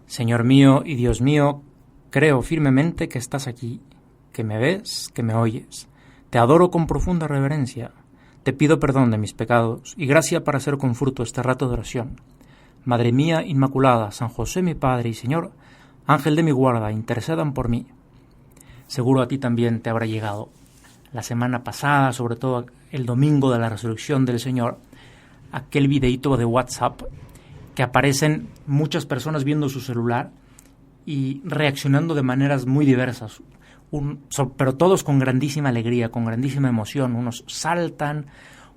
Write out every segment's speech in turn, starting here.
Señor mío y Dios mío, creo firmemente que estás aquí, que me ves, que me oyes. Te adoro con profunda reverencia. Te pido perdón de mis pecados y gracia para hacer con fruto este rato de oración. Madre mía Inmaculada, San José mi Padre y Señor, Ángel de mi guarda, intercedan por mí. Seguro a ti también te habrá llegado la semana pasada, sobre todo el domingo de la Resurrección del Señor, aquel videíto de WhatsApp que aparecen muchas personas viendo su celular y reaccionando de maneras muy diversas, pero todos con grandísima alegría, con grandísima emoción. Unos saltan,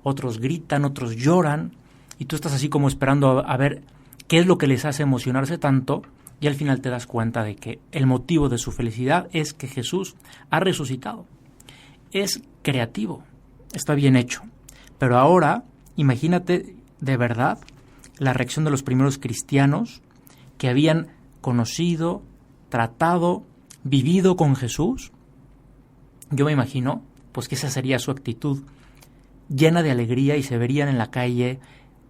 otros gritan, otros lloran, y tú estás así como esperando a ver qué es lo que les hace emocionarse tanto, y al final te das cuenta de que el motivo de su felicidad es que Jesús ha resucitado. Es creativo, está bien hecho, pero ahora imagínate de verdad la reacción de los primeros cristianos que habían conocido, tratado, vivido con Jesús. Yo me imagino pues que esa sería su actitud, llena de alegría, y se verían en la calle,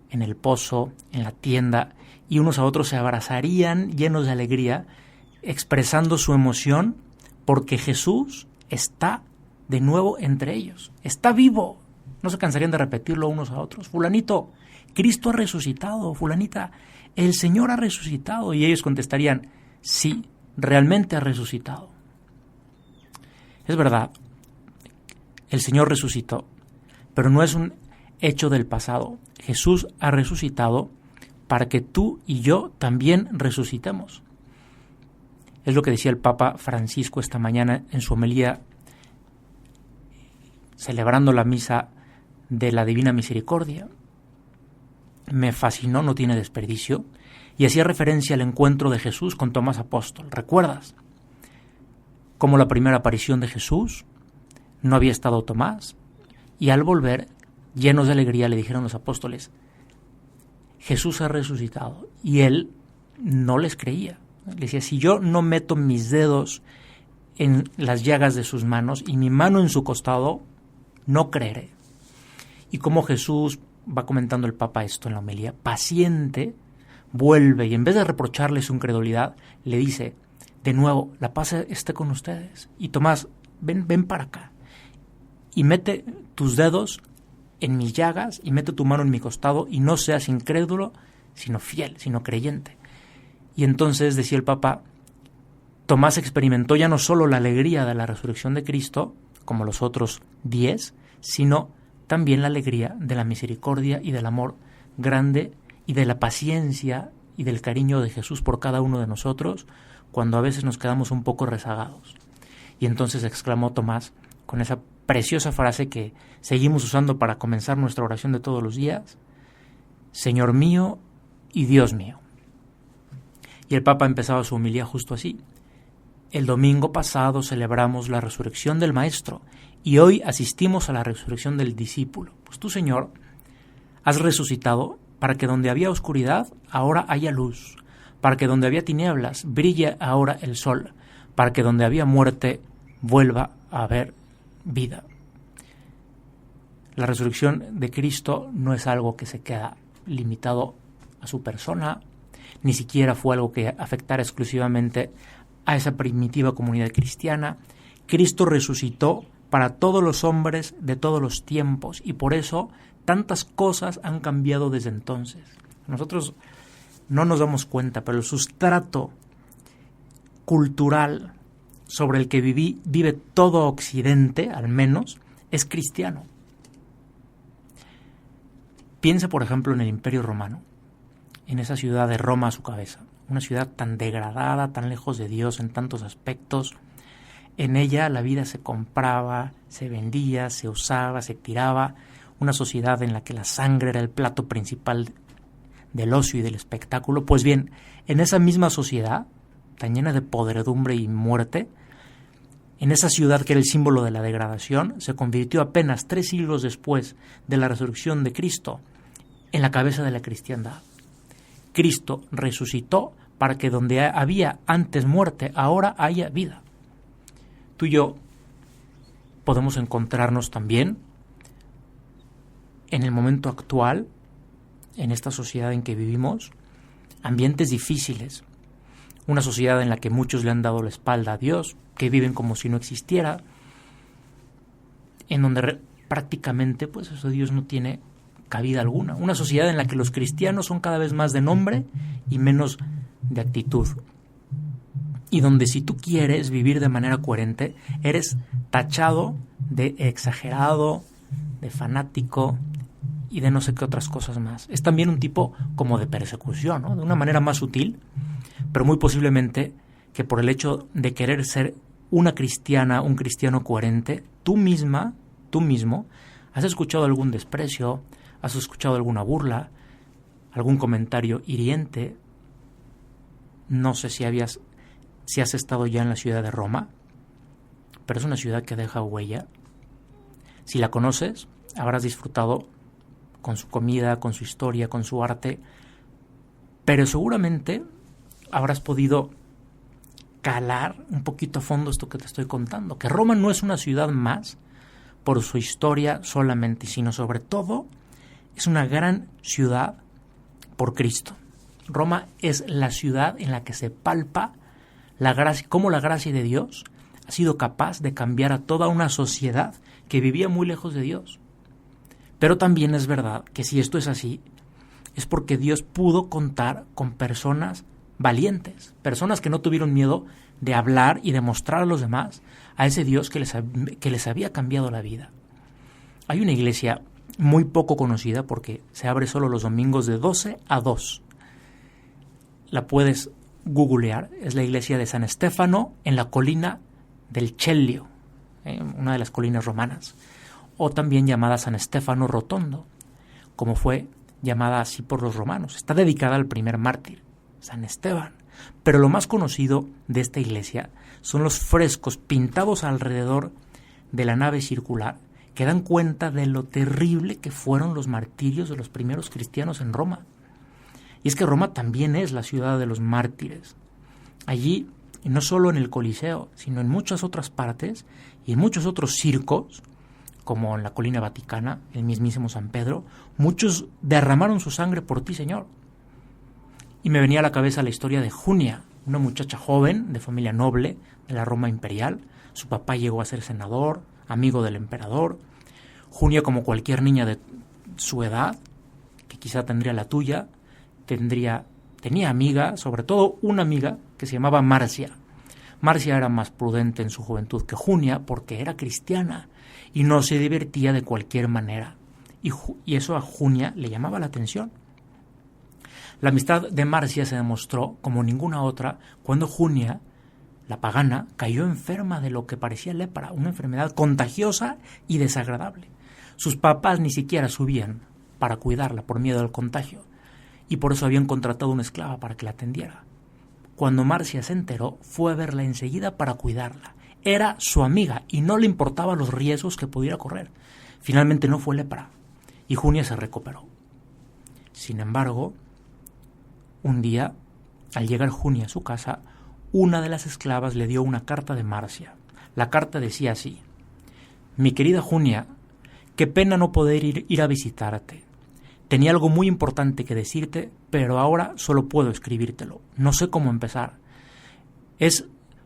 en el pozo, en la tienda, y unos a otros se abrazarían llenos de alegría, expresando su emoción porque Jesús está de nuevo entre ellos, está vivo. No se cansarían de repetirlo unos a otros: fulanito, Cristo ha resucitado; fulanita, el Señor ha resucitado. Y ellos contestarían: sí, realmente ha resucitado. Es verdad, el Señor resucitó, pero no es un hecho del pasado. Jesús ha resucitado para que tú y yo también resucitemos. Es lo que decía el Papa Francisco esta mañana en su homilía celebrando la misa de la Divina Misericordia. Me fascinó, no tiene desperdicio, y hacía referencia al encuentro de Jesús con Tomás Apóstol. ¿Recuerdas cómo la primera aparición de Jesús no había estado Tomás? Y al volver, llenos de alegría, le dijeron los apóstoles: Jesús ha resucitado. Y él no les creía. Le decía: si yo no meto mis dedos en las llagas de sus manos y mi mano en su costado, no creeré. Y como Jesús, va comentando el Papa esto en la homilía, paciente, vuelve y en vez de reprocharle su incredulidad, le dice de nuevo: la paz esté con ustedes. Y Tomás, ven para acá y mete tus dedos en mis llagas y mete tu mano en mi costado, y no seas incrédulo, sino fiel, sino creyente. Y entonces, decía el Papa, Tomás experimentó ya no solo la alegría de la resurrección de Cristo, como los otros 10, sino también la alegría de la misericordia y del amor grande y de la paciencia y del cariño de Jesús por cada uno de nosotros, cuando a veces nos quedamos un poco rezagados. Y entonces exclamó Tomás con esa preciosa frase que seguimos usando para comenzar nuestra oración de todos los días: Señor mío y Dios mío. Y el Papa empezaba su homilía justo así: el domingo pasado celebramos la resurrección del Maestro y hoy asistimos a la resurrección del discípulo. Pues tú, Señor, has resucitado para que donde había oscuridad ahora haya luz, para que donde había tinieblas brille ahora el sol, para que donde había muerte vuelva a haber vida. La resurrección de Cristo no es algo que se queda limitado a su persona, ni siquiera fue algo que afectara exclusivamente a esa primitiva comunidad cristiana. Cristo resucitó para todos los hombres de todos los tiempos, y por eso tantas cosas han cambiado desde entonces. Nosotros no nos damos cuenta, pero el sustrato cultural sobre el que vive todo Occidente, al menos, es cristiano. Piensa, por ejemplo, en el Imperio Romano, en esa ciudad de Roma a su cabeza, una ciudad tan degradada, tan lejos de Dios en tantos aspectos. En ella la vida se compraba, se vendía, se usaba, se tiraba, una sociedad en la que la sangre era el plato principal del ocio y del espectáculo. Pues bien, en esa misma sociedad, tan llena de podredumbre y muerte, en esa ciudad que era el símbolo de la degradación, se convirtió apenas 3 siglos después de la resurrección de Cristo en la cabeza de la cristiandad. Cristo resucitó para que donde había antes muerte, ahora haya vida. Tú y yo podemos encontrarnos también en el momento actual, en esta sociedad en que vivimos, ambientes difíciles, una sociedad en la que muchos le han dado la espalda a Dios, que viven como si no existiera, en donde prácticamente pues eso Dios no tiene cabida alguna. Una sociedad en la que los cristianos son cada vez más de nombre y menos de actitud. Y donde si tú quieres vivir de manera coherente, eres tachado de exagerado, de fanático y de no sé qué otras cosas más. Es también un tipo como de persecución, ¿no? De una manera más sutil, pero muy posiblemente que por el hecho de querer ser una cristiana, un cristiano coherente, tú mismo, has escuchado algún desprecio, has escuchado alguna burla, algún comentario hiriente. No sé si has estado ya en la ciudad de Roma, pero es una ciudad que deja huella. Si la conoces, habrás disfrutado con su comida, con su historia, con su arte, pero seguramente habrás podido calar un poquito a fondo esto que te estoy contando, que Roma no es una ciudad más por su historia solamente, sino sobre todo es una gran ciudad por Cristo. Roma es la ciudad en la que se palpa la gracia, cómo la gracia de Dios ha sido capaz de cambiar a toda una sociedad que vivía muy lejos de Dios. Pero también es verdad que si esto es así, es porque Dios pudo contar con personas valientes, personas que no tuvieron miedo de hablar y de mostrar a los demás a ese Dios que les había cambiado la vida. Hay una iglesia muy poco conocida porque se abre solo los domingos de 12 a 2. La puedes googlear, es la iglesia de San Stefano en la colina del Celio, una de las colinas romanas, o también llamada San Stefano Rotondo, como fue llamada así por los romanos. Está dedicada al primer mártir, San Esteban. Pero lo más conocido de esta iglesia son los frescos pintados alrededor de la nave circular que dan cuenta de lo terrible que fueron los martirios de los primeros cristianos en Roma. Y es que Roma también es la ciudad de los mártires. Allí, y no solo en el Coliseo, sino en muchas otras partes y en muchos otros circos, como en la colina vaticana, el mismísimo San Pedro, muchos derramaron su sangre por ti, Señor. Y me venía a la cabeza la historia de Junia, una muchacha joven de familia noble de la Roma imperial. Su papá llegó a ser senador, amigo del emperador. Junia, como cualquier niña de su edad, que quizá tendría la tuya, tenía amiga, sobre todo una amiga que se llamaba Marcia. Marcia era más prudente en su juventud que Junia porque era cristiana y no se divertía de cualquier manera. Y eso a Junia le llamaba la atención. La amistad de Marcia se demostró como ninguna otra cuando Junia, la pagana, cayó enferma de lo que parecía lepra, una enfermedad contagiosa y desagradable. Sus papás ni siquiera subían para cuidarla por miedo al contagio y por eso habían contratado una esclava para que la atendiera. Cuando Marcia se enteró, fue a verla enseguida para cuidarla. Era su amiga y no le importaban los riesgos que pudiera correr. Finalmente no fue lepra y Junia se recuperó. Sin embargo, un día, al llegar Junia a su casa, una de las esclavas le dio una carta de Marcia. La carta decía así: Mi querida Junia, qué pena no poder ir a visitarte. Tenía algo muy importante que decirte, pero ahora solo puedo escribírtelo. No sé cómo empezar. Es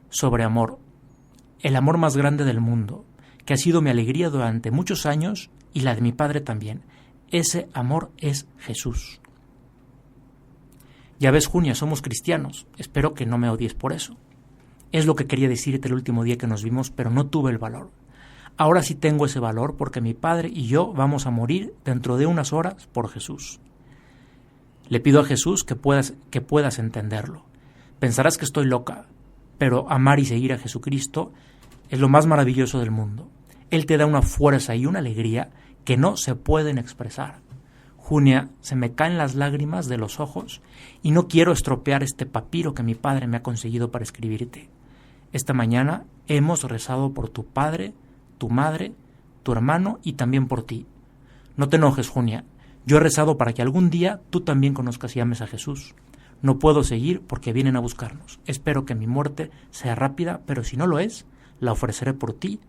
sobre amor, el amor más grande del mundo, que ha sido mi alegría durante muchos años y la de mi padre también. Ese amor es Jesús. Ya ves, Junia, somos cristianos. Espero que no me odies por eso. Es lo que quería decirte el último día que nos vimos, pero no tuve el valor. Ahora sí tengo ese valor porque mi padre y yo vamos a morir dentro de unas horas por Jesús. Le pido a Jesús que puedas entenderlo. Pensarás que estoy loca, pero amar y seguir a Jesucristo es lo más maravilloso del mundo. Él te da una fuerza y una alegría que no se pueden expresar. Junia, se me caen las lágrimas de los ojos y no quiero estropear este papiro que mi padre me ha conseguido para escribirte. Esta mañana hemos rezado por tu padre, tu madre, tu hermano y también por ti. No te enojes, Junia. Yo he rezado para que algún día tú también conozcas y ames a Jesús. No puedo seguir porque vienen a buscarnos. Espero que mi muerte sea rápida, pero si no lo es, la ofreceré por ti.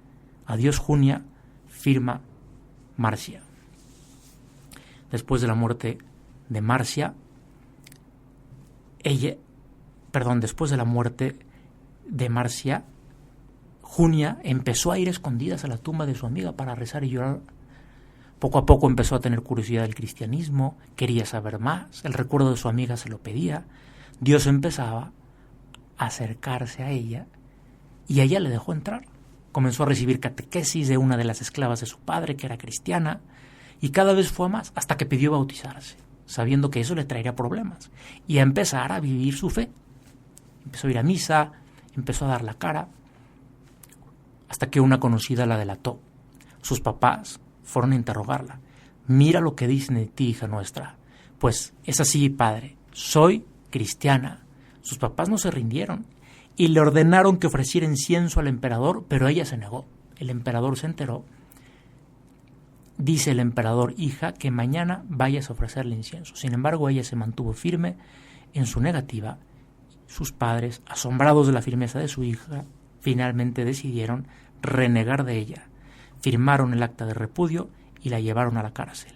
Adiós, Junia. Firma Marcia. Después de la muerte de Marcia, ella después de la muerte de Marcia, Junia empezó a ir a escondidas a la tumba de su amiga para rezar y llorar. Poco a poco empezó a tener curiosidad del cristianismo, quería saber más, el recuerdo de su amiga se lo pedía. Dios empezaba a acercarse a ella y a ella le dejó entrar. Comenzó a recibir catequesis de una de las esclavas de su padre, que era cristiana, y cada vez fue a más, hasta que pidió bautizarse, sabiendo que eso le traería problemas, y a empezar a vivir su fe. Empezó a ir a misa, empezó a dar la cara, hasta que una conocida la delató. Sus papás fueron a interrogarla. Mira lo que dicen de ti, hija nuestra. Pues es así, padre, soy cristiana. Sus papás no se rindieron y le ordenaron que ofreciera incienso al emperador, pero ella se negó. El emperador se enteró. Dice el emperador, hija, que mañana vayas a ofrecerle incienso. Sin embargo, ella se mantuvo firme en su negativa. Sus padres, asombrados de la firmeza de su hija, finalmente decidieron renegar de ella. Firmaron el acta de repudio y la llevaron a la cárcel.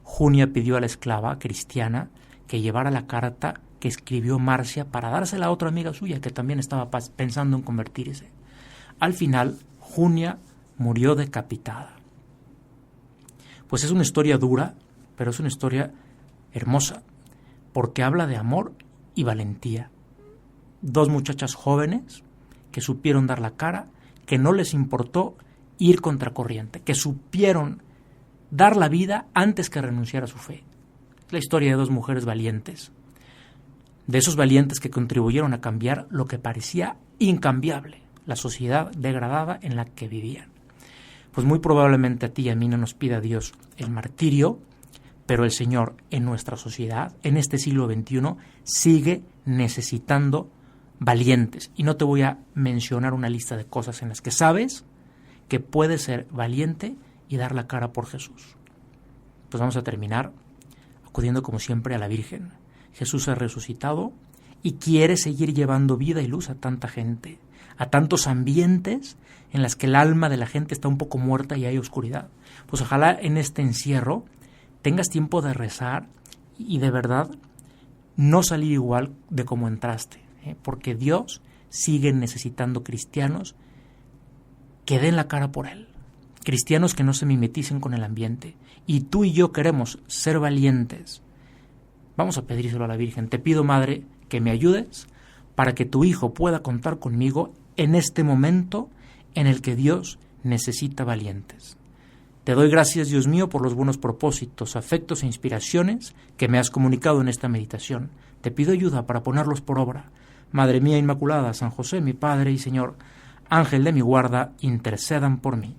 Junia pidió a la esclava cristiana que llevara la carta que escribió Marcia para dársela a otra amiga suya que también estaba pensando en convertirse. Al final, Junia murió decapitada. Pues es una historia dura, pero es una historia hermosa, porque habla de amor y valentía. Dos muchachas jóvenes que supieron dar la cara, que no les importó ir contracorriente, que supieron dar la vida antes que renunciar a su fe. Es la historia de dos mujeres valientes, de esos valientes que contribuyeron a cambiar lo que parecía incambiable, la sociedad degradada en la que vivían. Pues muy probablemente a ti y a mí no nos pida Dios el martirio, pero el Señor en nuestra sociedad, en este siglo XXI, sigue necesitando valientes. Y no te voy a mencionar una lista de cosas en las que sabes que puedes ser valiente y dar la cara por Jesús. Pues vamos a terminar acudiendo como siempre a la Virgen. Jesús ha resucitado y quiere seguir llevando vida y luz a tanta gente, a tantos ambientes en las que el alma de la gente está un poco muerta y hay oscuridad. Pues ojalá en este encierro tengas tiempo de rezar y de verdad no salir igual de como entraste, porque Dios sigue necesitando cristianos que den la cara por Él, cristianos que no se mimeticen con el ambiente. Y tú y yo queremos ser valientes. Vamos a pedírselo a la Virgen. Te pido, Madre, que me ayudes para que tu hijo pueda contar conmigo en este momento en el que Dios necesita valientes. Te doy gracias, Dios mío, por los buenos propósitos, afectos e inspiraciones que me has comunicado en esta meditación. Te pido ayuda para ponerlos por obra. Madre mía Inmaculada, San José, mi Padre y Señor, Ángel de mi guarda, intercedan por mí.